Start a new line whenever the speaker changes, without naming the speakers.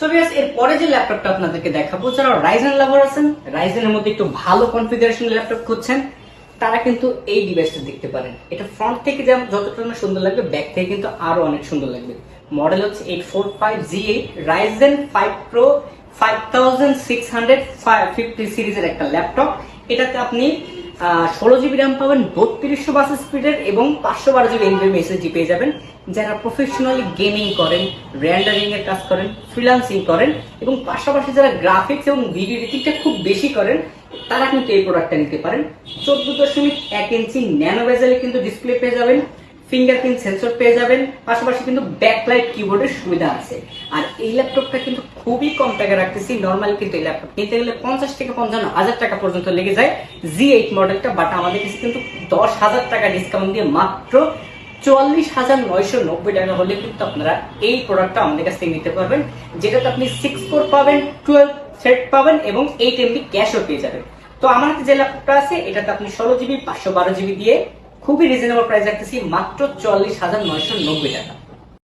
So viewers, এর পরে যে ল্যাপটপটা আপনাদেরকে দেখাবো, যারা রাইজেন লাভার আছেন, রাইজেনের মধ্যে একটু ভালো কনফিগারেশন ল্যাপটপ খুঁজছেন, তারা কিন্তু এই ডিভাইসটা দেখতে পারেন। এটা ফ্রন্ট থেকে যেমন যতটা না সুন্দর লাগবে, ব্যাক থেকে কিন্তু আরো অনেক সুন্দর লাগবে। মডেল হচ্ছে 845G8 রাইজেন 5 প্রো 5650 সিরিজের একটা ল্যাপটপ। এটাতে আপনি 16GB র্যাম পাবেন, 3200 বাস স্পিডের এবং 512GB NVMe SSD পেয়ে যাবেন। যারা প্রফেশনালি গেমিং করেন, রেন্ডারিং এর কাজ করেন, ফ্রিল্যান্সিং করেন এবং পাশাপাশি যারা গ্রাফিক্স এবং ভিডিও এডিটিংটা খুব বেশি করেন, তারা কিন্তু এই প্রোডাক্টটা নিতে পারেন। 14.1 ইঞ্চি ন্যানো বেজেলে কিন্তু ডিসপ্লে পেয়ে যাবেন, ফিঙ্গারপ্রিন্ট সেন্সর পেয়ে যাবেন, পাশাপাশি কিন্তু ব্যাকলাইট কিবোর্ডের সুবিধা আছে। আর এই ল্যাপটপটা কিন্তু খুবই কম টাকা রাখতেছি। নর্মালি কিন্তু এই ল্যাপটপ কিনতে গেলে 50 থেকে 55,000 টাকা পর্যন্ত লেগে যায় G8 মডেলটা, বাট আমাদের কাছে কিন্তু 10,000 টাকা ডিসকাউন্ট দিয়ে মাত্র 44,990 টাকা হলে কিন্তু আপনারা এই প্রোডাক্টটা আমাদের কাছ থেকে নিতে পারবেন, যেটাতে আপনি 6 কোর পাবেন, 12 থ্রেড পাবেন এবং 8 MB ক্যাশও পেয়ে যাবেন। তো আমার হাতে যে ল্যাপটপটা আছে, এটাতে আপনি 16GB 512GB দিয়ে খুবই রিজনেবল প্রাইস রাখতেছি, মাত্র 44,990 টাকা।